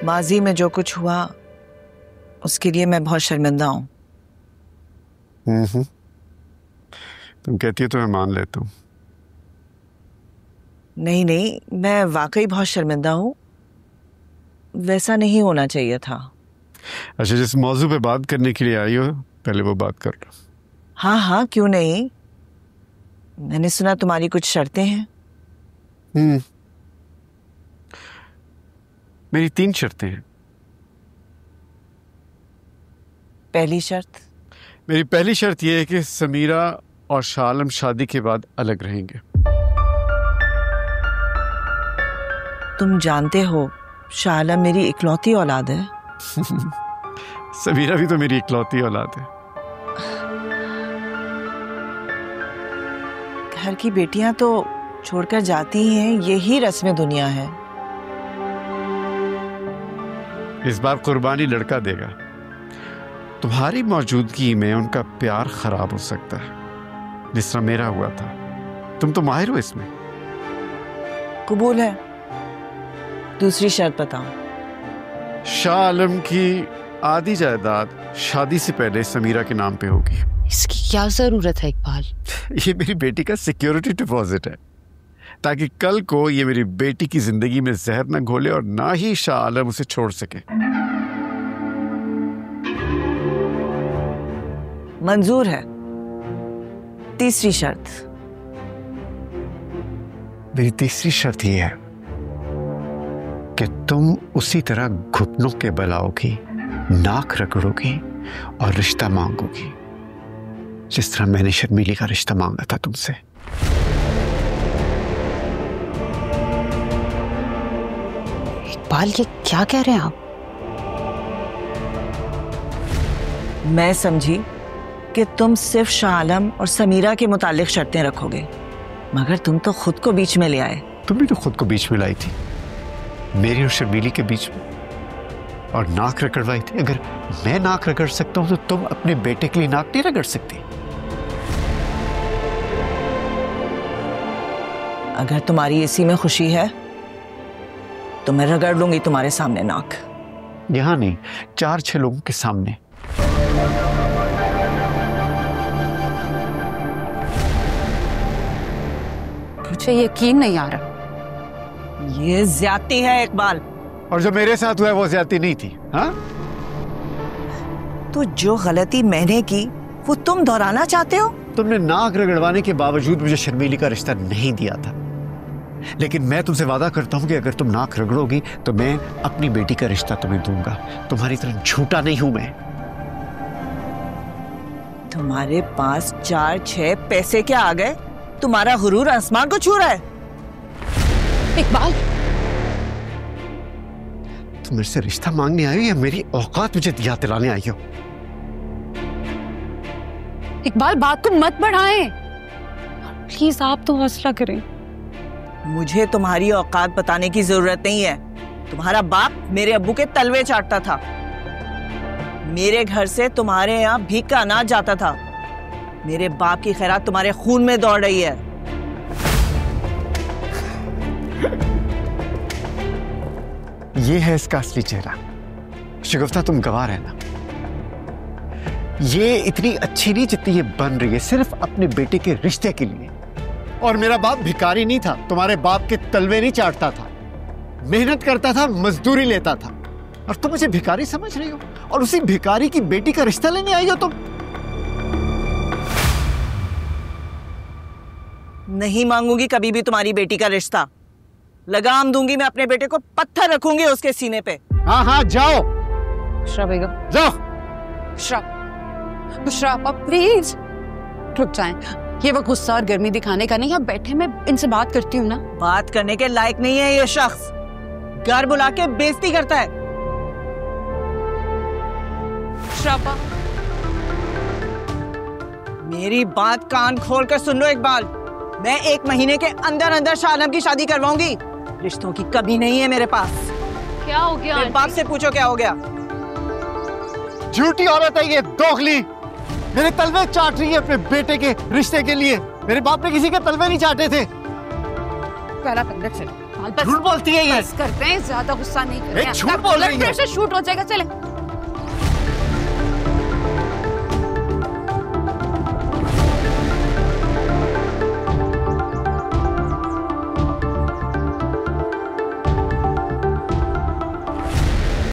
माजी में जो कुछ हुआ उसके लिए मैं बहुत शर्मिंदा हूँ। तुम कहती हो तो मैं मान लेता हूँ। नहीं नहीं, मैं वाकई बहुत शर्मिंदा हूँ। वैसा नहीं होना चाहिए था। अच्छा, जिस मौजू पे बात करने के लिए आई हो पहले वो बात कर लो। हाँ हाँ, क्यों नहीं। मैंने सुना तुम्हारी कुछ शर्तें हैं। मेरी 3 शर्तें हैं। पहली शर्त? मेरी पहली शर्त यह है कि समीरा और शाह आलम शादी के बाद अलग रहेंगे। तुम जानते हो शाह आलम मेरी इकलौती औलाद है। समीरा भी तो मेरी इकलौती औलाद है। घर की बेटियां तो छोड़कर जाती ही हैं, यही रस्म दुनिया है। इस बार कुर्बानी लड़का देगा। तुम्हारी मौजूदगी में उनका प्यार खराब हो सकता है, जिस तरह मेरा हुआ था। तुम तो माहिर हो इसमें। कबूल है। दूसरी शर्त बताओ। शाह आलम की आधी जायदाद शादी से पहले समीरा के नाम पे होगी। इसकी क्या जरूरत है इकबाल? ये मेरी बेटी का सिक्योरिटी डिपॉजिट है, ताकि कल को ये मेरी बेटी की जिंदगी में जहर न घोले और ना ही शाह आलम उसे छोड़ सके। मंजूर है। तीसरी शर्त? मेरी तीसरी शर्त यह है कि तुम उसी तरह घुटनों के बल आओगी, नाक रगड़ोगी और रिश्ता मांगोगी, जिस तरह मैंने शर्मीली का रिश्ता मांगा था तुमसे। इकबाल, ये क्या कह रहे हैं आप? मैं समझी कि तुम सिर्फ शाह आलम और समीरा के मुतालिक शर्तें रखोगे, मगर तुम तो खुद को बीच में ले आए। तुम भी तो खुद को बीच में लाई थी, मेरी और शर्मीली के बीच में, और नाक रगड़वाई थी। अगर मैं नाक रगड़ सकता हूं तो तुम अपने बेटे के लिए नाक नहीं रगड़ सकती। अगर तुम्हारी इसी में खुशी है तो मैं रगड़ लूंगी तुम्हारे सामने नाक। यहां नहीं, 4-6 लोगों के सामने। मुझे यकीन नहीं आ रहा। ये ज्यादती है इकबाल। और जो मेरे साथ हुआ है वो ज्यादती नहीं थी। हाँ, तो जो गलती मैंने की वो तुम दोहराना चाहते हो? तुमने नाक रगड़वाने के बावजूद मुझे शर्मीली का रिश्ता नहीं दिया था, लेकिन मैं तुमसे वादा करता हूं कि अगर तुम नाक रगड़ोगी तो मैं अपनी बेटी का रिश्ता तुम्हें दूंगा। तुम्हारी तरह झूठा नहीं हूं मैं। तुम्हारे पास 4-6 पैसे क्या आ गए? तुम्हारा गुरूर आसमान को छू रहा है। इकबाल, तुम मेरे से रिश्ता मांगने आई हो या मेरी औकात मुझे याद दिलाने आई हो? इकबाल, बात को मत बढ़ाएं। प्लीज आप तो हौसला करें। मुझे तुम्हारी औकात बताने की जरूरत नहीं है। तुम्हारा बाप मेरे अब्बू के तलवे चाटता था। मेरे घर से तुम्हारे यहाँ भीख का अनाज जाता था। मेरे बाप की खैरात तुम्हारे खून में दौड़ रही है। ये है इसका असली चेहरा। शगुफ्ता, तुम गवाह रहना। ये इतनी अच्छी नहीं जितनी ये बन रही है, सिर्फ अपने बेटे के रिश्ते के लिए। और मेरा बाप भिखारी नहीं था, तुम्हारे बाप के तलवे नहीं चाटता था, मेहनत करता था, मजदूरी लेता था। और तुम मुझे भिखारी समझ रही हो, और उसी भिखारी की बेटी का रिश्ता लेने आई हो तुम। नहीं मांगूंगी कभी भी तुम्हारी बेटी का रिश्ता। लगाम दूंगी मैं अपने बेटे को, पत्थर रखूंगी उसके सीने पे। हाँ हाँ, जाओ। बुशरा बेगम, जाओ। बुशरा आप प्लीज रुक जाएं। ये वक्त गुस्सा और गर्मी दिखाने का नहीं। आप बैठे, मैं इनसे बात करती हूँ ना। बात करने के लायक नहीं है ये शख्स। घर बुला के बेइज्जती करता है। श्रापा, मेरी बात कान खोल कर सुन लो इकबाल। मैं 1 महीने के अंदर अंदर शाह आलम की शादी करवाऊंगी। रिश्तों की कमी नहीं है मेरे पास। क्या हो गया? मेरे बाप से पूछो क्या हो गया। झूठी औरत है ये, दोगली। मेरे तलवे चाट रही है अपने बेटे के रिश्ते के लिए। मेरे बाप ने किसी के तलवे नहीं चाटे थे। पहला पंडित से कमाल, बस झूठ बोलती है ये। बस करते हैं, ज्यादा गुस्सा नहीं करते हैं। झूठ बोल रही है। ब्लड प्रेशर शूट हो जाएगा। चले